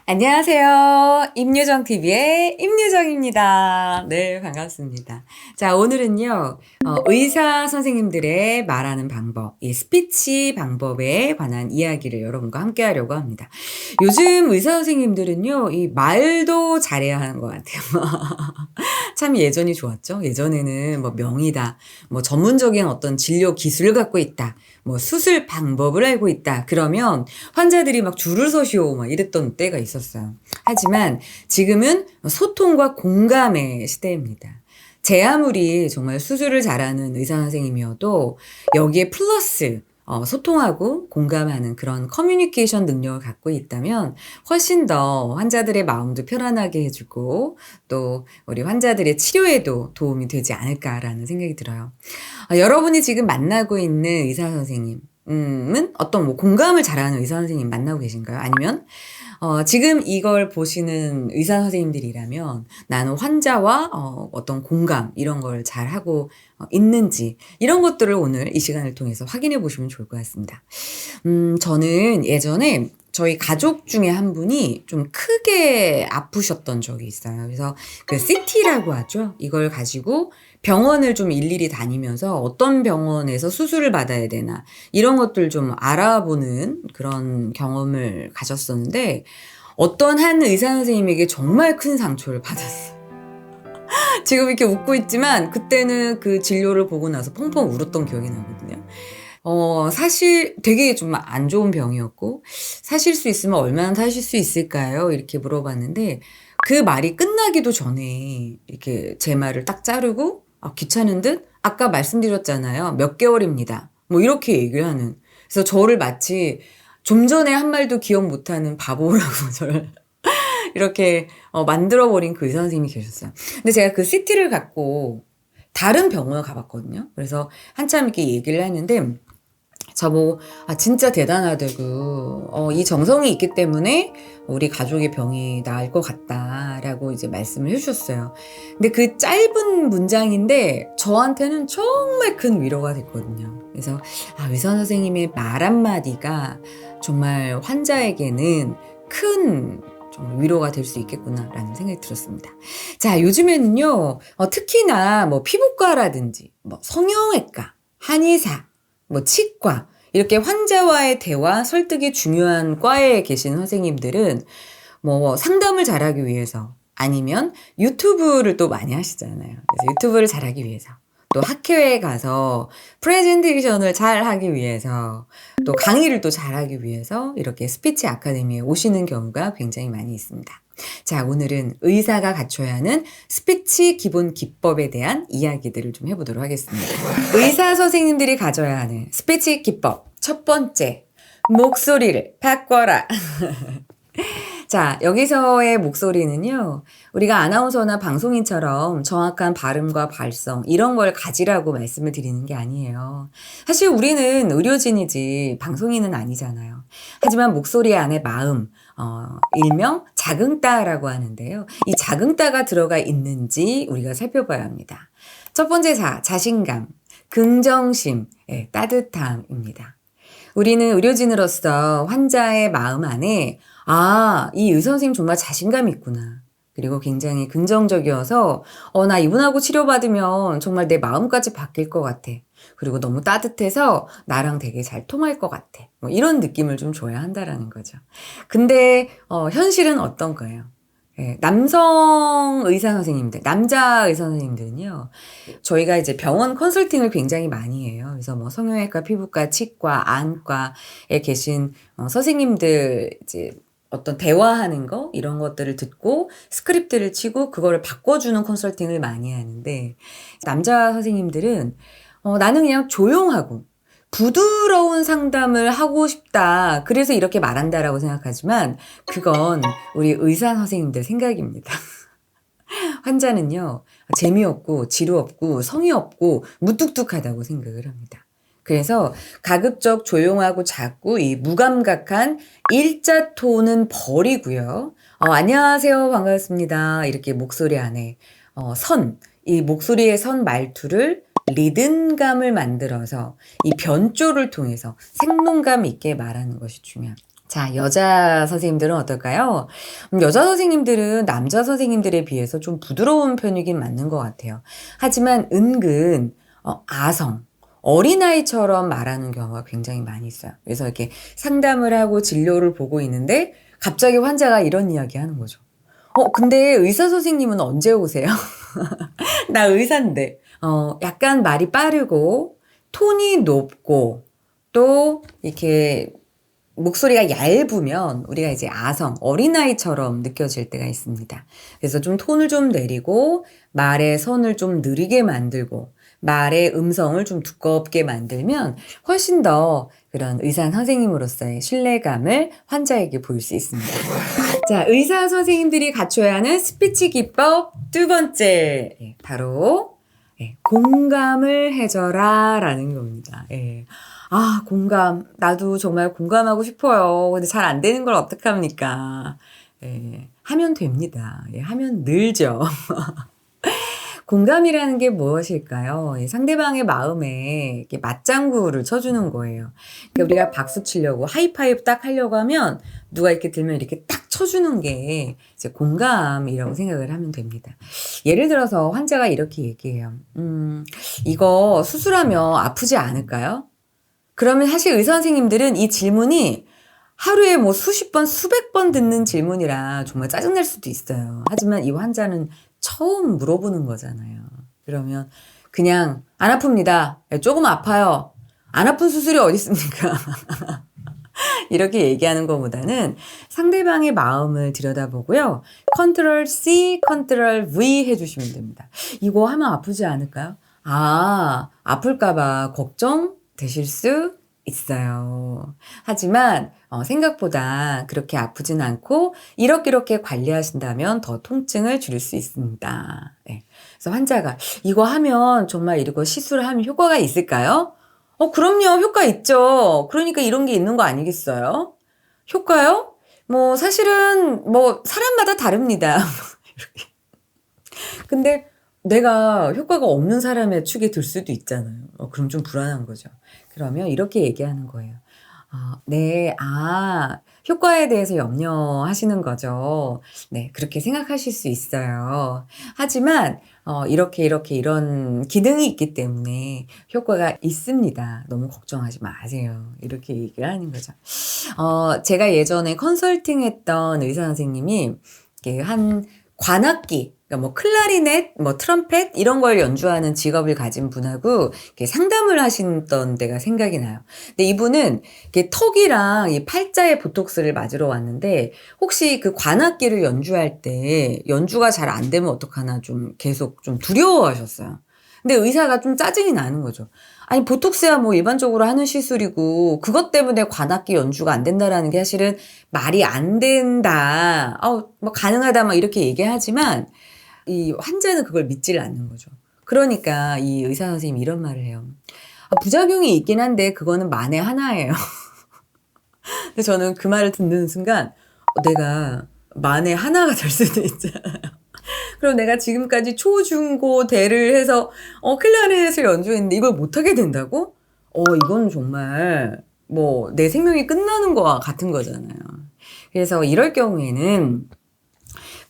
안녕하세요. 임유정TV의 임유정입니다. 네, 반갑습니다. 자, 오늘은요, 의사 선생님들의 말하는 방법, 이 스피치 방법에 관한 이야기를 여러분과 함께 하려고 합니다. 요즘 의사 선생님들은요, 이 말도 잘해야 하는 것 같아요. 참 예전이 좋았죠. 예전에는 뭐 명의다, 뭐 전문적인 어떤 진료 기술을 갖고 있다, 뭐 수술 방법을 알고 있다. 그러면 환자들이 막 줄을 서시오 막 이랬던 때가 있었어요. 하지만 지금은 소통과 공감의 시대입니다. 제 아무리 정말 수술을 잘하는 의사 선생님이어도 여기에 플러스 소통하고 공감하는 그런 커뮤니케이션 능력을 갖고 있다면 훨씬 더 환자들의 마음도 편안하게 해주고 또 우리 환자들의 치료에도 도움이 되지 않을까라는 생각이 들어요. 여러분이 지금 만나고 있는 의사 선생님은 어떤 뭐 공감을 잘하는 의사 선생님 만나고 계신가요? 아니면 지금 이걸 보시는 의사 선생님들이라면 나는 환자와 어떤 공감 이런 걸 잘하고 있는지 이런 것들을 오늘 이 시간을 통해서 확인해 보시면 좋을 것 같습니다. 저는 예전에 저희 가족 중에 한 분이 좀 크게 아프셨던 적이 있어요. 그래서 그 CT라고 하죠. 이걸 가지고 병원을 좀 일일이 다니면서 어떤 병원에서 수술을 받아야 되나 이런 것들 좀 알아보는 그런 경험을 가졌었는데 어떤 한 의사 선생님에게 정말 큰 상처를 받았어요. 지금 이렇게 웃고 있지만 그때는 그 진료를 보고 나서 펑펑 울었던 기억이 나거든요. 사실 되게 좀 안 좋은 병이었고 사실 수 있으면 얼마나 사실 수 있을까요? 이렇게 물어봤는데 그 말이 끝나기도 전에 이렇게 제 말을 딱 자르고 귀찮은 듯 아까 말씀드렸잖아요. 몇 개월입니다. 뭐 이렇게 얘기를 하는. 그래서 저를 마치 좀 전에 한 말도 기억 못하는 바보라고 저를 이렇게 만들어버린 그 의사 선생님이 계셨어요. 근데 제가 그 CT를 갖고 다른 병원을 가봤거든요. 그래서 한참 이렇게 얘기를 하는데 저보고 진짜 대단하다고 이 정성이 있기 때문에 우리 가족의 병이 나을 것 같다라고 이제 말씀을 해주셨어요. 근데 그 짧은 문장인데 저한테는 정말 큰 위로가 됐거든요. 그래서 의사 선생님의 말 한마디가 정말 환자에게는 큰 정말 위로가 될 수 있겠구나라는 생각이 들었습니다. 자, 요즘에는요, 특히나 뭐 피부과라든지 뭐 성형외과, 한의사, 뭐 치과 이렇게 환자와의 대화, 설득이 중요한 과에 계신 선생님들은 뭐 상담을 잘하기 위해서 아니면 유튜브를 또 많이 하시잖아요. 그래서 유튜브를 잘하기 위해서 또 학회에 가서 프레젠테이션을 잘 하기 위해서 또 강의를 또 잘하기 위해서 이렇게 스피치 아카데미에 오시는 경우가 굉장히 많이 있습니다. 자, 오늘은 의사가 갖춰야 하는 스피치 기본 기법에 대한 이야기들을 좀 해보도록 하겠습니다. 의사 선생님들이 가져야 하는 스피치 기법 첫 번째, 목소리를 바꿔라. 자, 여기서의 목소리는요, 우리가 아나운서나 방송인처럼 정확한 발음과 발성, 이런 걸 가지라고 말씀을 드리는 게 아니에요. 사실 우리는 의료진이지 방송인은 아니잖아요. 하지만 목소리 안에 마음, 일명 자긍따라고 하는데요. 이 자긍따가 들어가 있는지 우리가 살펴봐야 합니다. 첫 번째 자신감, 긍정심, 따뜻함입니다. 우리는 의료진으로서 환자의 마음 안에 이 의사 선생님 정말 자신감이 있구나. 그리고 굉장히 긍정적이어서 나 이분하고 치료받으면 정말 내 마음까지 바뀔 것 같아. 그리고 너무 따뜻해서 나랑 되게 잘 통할 것 같아. 뭐 이런 느낌을 좀 줘야 한다라는 거죠. 근데 현실은 어떤 거예요? 남성 의사 선생님들, 남자 의사 선생님들은요, 저희가 이제 병원 컨설팅을 굉장히 많이 해요. 그래서 뭐 성형외과, 피부과, 치과, 안과에 계신 선생님들 이제 어떤 대화하는 거 이런 것들을 듣고 스크립트를 치고 그거를 바꿔주는 컨설팅을 많이 하는데 남자 선생님들은 나는 그냥 조용하고 부드러운 상담을 하고 싶다. 그래서 이렇게 말한다라고 생각하지만 그건 우리 의사 선생님들 생각입니다. 환자는요, 재미없고 지루없고 성의 없고 무뚝뚝하다고 생각을 합니다. 그래서 가급적 조용하고 작고 이 무감각한 일자 톤은 버리고요. 안녕하세요, 반갑습니다. 이렇게 목소리 안에 이 목소리의 선 말투를 리듬감을 만들어서 이 변조를 통해서 생동감 있게 말하는 것이 중요합니다. 자, 여자 선생님들은 어떨까요? 여자 선생님들은 남자 선생님들에 비해서 좀 부드러운 편이긴 맞는 것 같아요. 하지만 은근 아성, 어린아이처럼 말하는 경우가 굉장히 많이 있어요. 그래서 이렇게 상담을 하고 진료를 보고 있는데 갑자기 환자가 이런 이야기 하는 거죠. 근데 의사 선생님은 언제 오세요? 나 의사인데. 약간 말이 빠르고 톤이 높고 또 이렇게 목소리가 얇으면 우리가 이제 아성, 어린아이처럼 느껴질 때가 있습니다. 그래서 좀 톤을 좀 내리고 말의 선을 좀 느리게 만들고 말의 음성을 좀 두껍게 만들면 훨씬 더 그런 의사 선생님으로서의 신뢰감을 환자에게 보일 수 있습니다. 자, 의사 선생님들이 갖춰야 하는 스피치 기법 두 번째, 바로 공감을 해줘라 라는 겁니다. 공감. 나도 정말 공감하고 싶어요. 근데 잘 안 되는 걸 어떡합니까? 하면 됩니다. 하면 늘죠. 공감이라는 게 무엇일까요? 상대방의 마음에 이렇게 맞장구를 쳐주는 거예요. 그러니까 우리가 박수 치려고 하이파이브 딱 하려고 하면 누가 이렇게 들면 이렇게 딱 쳐주는 게 이제 공감이라고 생각을 하면 됩니다. 예를 들어서 환자가 이렇게 얘기해요. 이거 수술하면 아프지 않을까요? 그러면 사실 의사 선생님들은 이 질문이 하루에 뭐 수십 번, 수백 번 듣는 질문이라 정말 짜증날 수도 있어요. 하지만 이 환자는 처음 물어보는 거잖아요. 그러면 그냥 안 아픕니다. 조금 아파요. 안 아픈 수술이 어디 있습니까? 이렇게 얘기하는 것보다는 상대방의 마음을 들여다보고요. 컨트롤 C, 컨트롤 V 해주시면 됩니다. 이거 하면 아프지 않을까요? 아플까봐 걱정되실 수 있어요. 하지만 생각보다 그렇게 아프진 않고 이렇게 관리하신다면 더 통증을 줄일 수 있습니다. 그래서 환자가 이거 하면 정말 이거 시술을 하면 효과가 있을까요? 그럼요. 효과 있죠. 그러니까 이런 게 있는 거 아니겠어요? 효과요? 뭐 사실은 뭐 사람마다 다릅니다. 근데 내가 효과가 없는 사람의 축에 들 수도 있잖아요. 그럼 좀 불안한 거죠. 그러면 이렇게 얘기하는 거예요. 네, 효과에 대해서 염려하시는 거죠. 네, 그렇게 생각하실 수 있어요. 하지만, 이런 기능이 있기 때문에 효과가 있습니다. 너무 걱정하지 마세요. 이렇게 얘기를 하는 거죠. 제가 예전에 컨설팅 했던 의사 선생님이 한 관악기, 그러니까 뭐 클라리넷, 뭐 트럼펫 이런 걸 연주하는 직업을 가진 분하고 이렇게 상담을 하시던 때가 생각이 나요. 근데 이분은 이렇게 턱이랑 이 팔자에 보톡스를 맞으러 왔는데 혹시 그 관악기를 연주할 때 연주가 잘 안 되면 어떡하나 좀 계속 좀 두려워하셨어요. 근데 의사가 좀 짜증이 나는 거죠. 아니 보톡스야 뭐 일반적으로 하는 시술이고 그것 때문에 관악기 연주가 안 된다라는 게 사실은 말이 안 된다. 뭐 가능하다 막 이렇게 얘기하지만 이 환자는 그걸 믿지를 않는 거죠. 그러니까 이 의사 선생님이 이런 말을 해요. 부작용이 있긴 한데 그거는 만에 하나예요. 근데 저는 그 말을 듣는 순간 내가 만에 하나가 될 수도 있잖아요. 그럼 내가 지금까지 초, 중, 고, 대를 해서 클라리넷을 연주했는데 이걸 못하게 된다고? 이건 정말 뭐 내 생명이 끝나는 거와 같은 거잖아요. 그래서 이럴 경우에는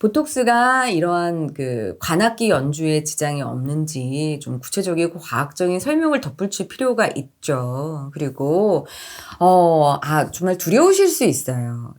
보톡스가 이러한 그 관악기 연주에 지장이 없는지 좀 구체적이고 과학적인 설명을 덧붙일 필요가 있죠. 그리고 정말 두려우실 수 있어요.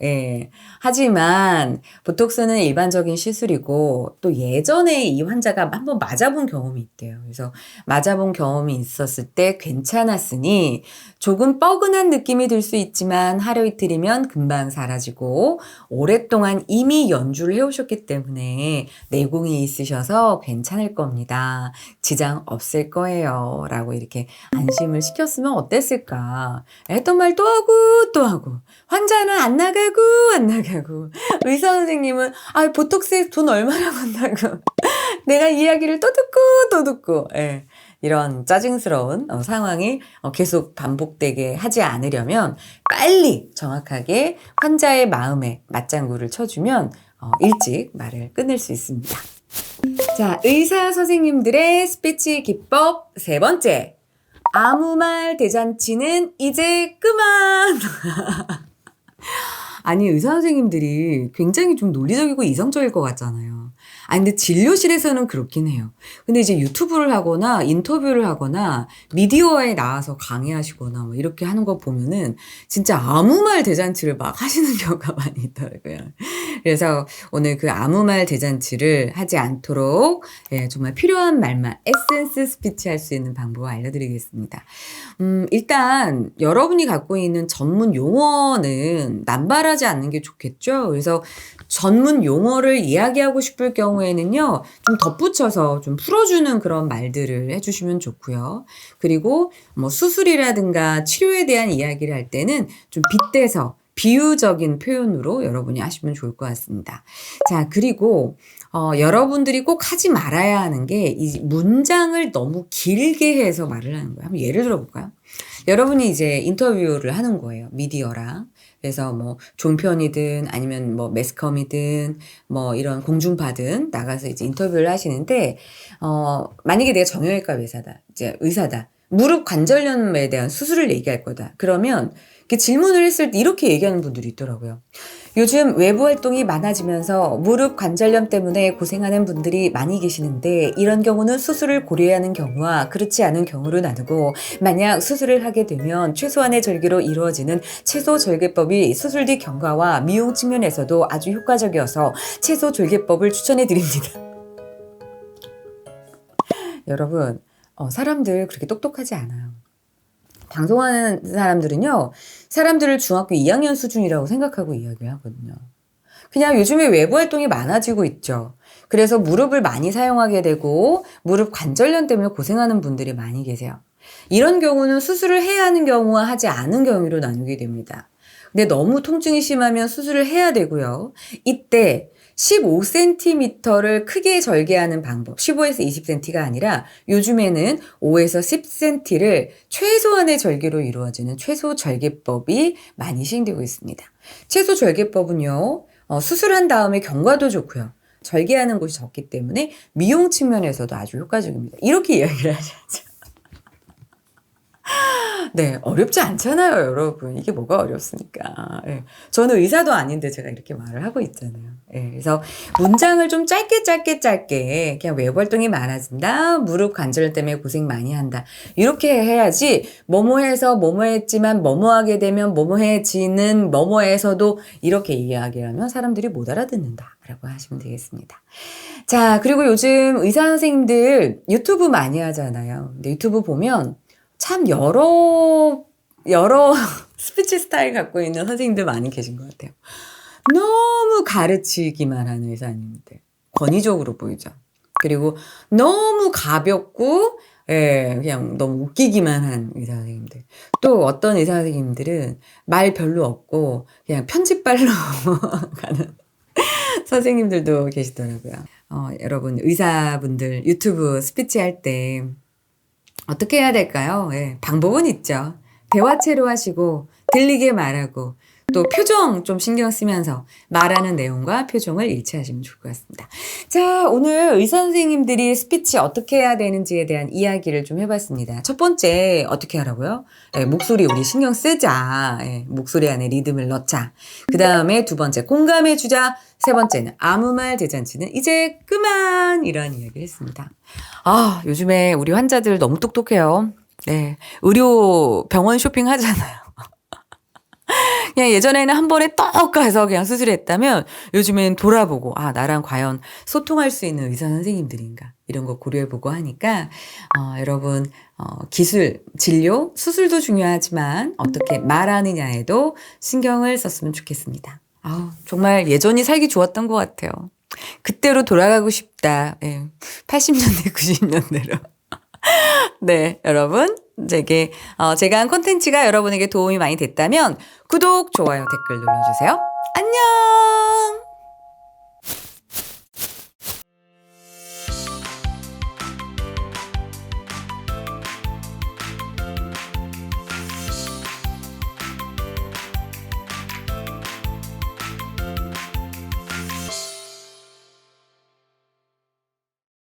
하지만 보톡스는 일반적인 시술이고 또 예전에 이 환자가 한번 맞아본 경험이 있대요. 그래서 맞아본 경험이 있었을 때 괜찮았으니 조금 뻐근한 느낌이 들 수 있지만 하루 이틀이면 금방 사라지고 오랫동안 이미 연주를 해오셨기 때문에 내공이 있으셔서 괜찮을 겁니다. 지장 없을 거예요. 라고 이렇게 안심을 시켰으면 어땠을까. 했던 말 또 하고 또 하고 환자는 안 나가고 의사 선생님은 보톡스에 돈 얼마나 번다고 내가 이야기를 또 듣고 이런 짜증스러운 상황이 계속 반복되게 하지 않으려면 빨리 정확하게 환자의 마음에 맞장구를 쳐주면 일찍 말을 끊을 수 있습니다. 자, 의사 선생님들의 스피치 기법 세 번째. 아무 말 대잔치는 이제 그만! 아니, 의사 선생님들이 굉장히 좀 논리적이고 이성적일 것 같잖아요. 아니, 근데 진료실에서는 그렇긴 해요. 근데 이제 유튜브를 하거나 인터뷰를 하거나 미디어에 나와서 강의하시거나 뭐 이렇게 하는 거 보면은 진짜 아무 말 대잔치를 막 하시는 경우가 많이 있더라고요. 그래서 오늘 그 아무 말 대잔치를 하지 않도록 예, 정말 필요한 말만 에센스 스피치 할 수 있는 방법을 알려드리겠습니다. 일단 여러분이 갖고 있는 전문 용어는 남발하지 않는 게 좋겠죠. 그래서 전문 용어를 이야기하고 싶을 경우에는요, 좀 덧붙여서 좀 풀어주는 그런 말들을 해주시면 좋고요. 그리고 뭐 수술이라든가 치료에 대한 이야기를 할 때는 좀 빗대서 비유적인 표현으로 여러분이 하시면 좋을 것 같습니다. 자, 그리고 여러분들이 꼭 하지 말아야 하는 게 이 문장을 너무 길게 해서 말을 하는 거예요. 한번 예를 들어볼까요? 여러분이 이제 인터뷰를 하는 거예요. 미디어랑. 그래서 뭐 종편이든 아니면 뭐 매스컴이든 뭐 이런 공중파든 나가서 이제 인터뷰를 하시는데 만약에 내가 정형외과 의사다. 무릎 관절염에 대한 수술을 얘기할 거다. 그러면 이렇게 질문을 했을 때 이렇게 얘기하는 분들이 있더라고요. 요즘 외부 활동이 많아지면서 무릎 관절염 때문에 고생하는 분들이 많이 계시는데 이런 경우는 수술을 고려해야 하는 경우와 그렇지 않은 경우로 나누고 만약 수술을 하게 되면 최소한의 절개로 이루어지는 채소절개법이 수술 뒤 경과와 미용 측면에서도 아주 효과적이어서 채소절개법을 추천해 드립니다. 여러분, 사람들 그렇게 똑똑하지 않아요. 방송하는 사람들은요, 사람들을 중학교 2학년 수준이라고 생각하고 이야기를 하거든요. 그냥 요즘에 외부 활동이 많아지고 있죠. 그래서 무릎을 많이 사용하게 되고 무릎 관절염 때문에 고생하는 분들이 많이 계세요. 이런 경우는 수술을 해야 하는 경우와 하지 않은 경우로 나누게 됩니다. 근데 너무 통증이 심하면 수술을 해야 되고요. 이때 15cm를 크게 절개하는 방법, 15에서 20cm가 아니라 요즘에는 5에서 10cm를 최소한의 절개로 이루어지는 최소절개법이 많이 시행되고 있습니다. 최소절개법은요, 수술한 다음에 경과도 좋고요. 절개하는 곳이 적기 때문에 미용 측면에서도 아주 효과적입니다. 이렇게 이야기를 하셔야죠. 네, 어렵지 않잖아요, 여러분. 이게 뭐가 어렵습니까? 예. 저는 의사도 아닌데 제가 이렇게 말을 하고 있잖아요. 예, 그래서 문장을 좀 짧게 그냥 외부 활동이 많아진다. 무릎 관절 때문에 고생 많이 한다. 이렇게 해야지 뭐뭐해서 뭐뭐했지만 뭐뭐하게 되면 뭐뭐해지는 뭐뭐해서도 이렇게 이야기하면 사람들이 못 알아듣는다라고 하시면 되겠습니다. 자, 그리고 요즘 의사 선생님들 유튜브 많이 하잖아요. 근데 유튜브 보면 참 여러 스피치 스타일 갖고 있는 선생님들 많이 계신 것 같아요. 너무 가르치기만 하는 의사님들. 권위적으로 보이죠. 그리고 너무 가볍고 그냥 너무 웃기기만 한 의사 선생님들. 또 어떤 의사 선생님들은 말 별로 없고 그냥 편집발로 가는 선생님들도 계시더라고요. 여러분 의사분들 유튜브 스피치 할 때 어떻게 해야 될까요? 방법은 있죠. 대화체로 하시고 들리게 말하고 또 표정 좀 신경 쓰면서 말하는 내용과 표정을 일치하시면 좋을 것 같습니다. 자, 오늘 의사 선생님들이 스피치 어떻게 해야 되는지에 대한 이야기를 좀 해봤습니다. 첫 번째 어떻게 하라고요? 목소리 우리 신경 쓰자. 목소리 안에 리듬을 넣자. 그 다음에 두 번째 공감해주자. 세 번째는 아무 말 대잔치는 이제 그만 이런 이야기를 했습니다. 요즘에 우리 환자들 너무 똑똑해요. 네, 의료 병원 쇼핑 하잖아요. 그냥 예전에는 한 번에 떡 가서 그냥 수술했다면 요즘엔 돌아보고 나랑 과연 소통할 수 있는 의사 선생님들인가 이런 거 고려해보고 하니까 여러분 기술, 진료, 수술도 중요하지만 어떻게 말하느냐에도 신경을 썼으면 좋겠습니다. 정말 예전이 살기 좋았던 것 같아요. 그때로 돌아가고 싶다. 80년대, 90년대로. 네, 여러분. 제가 한 콘텐츠가 여러분에게 도움이 많이 됐다면 구독, 좋아요, 댓글 눌러주세요. 안녕!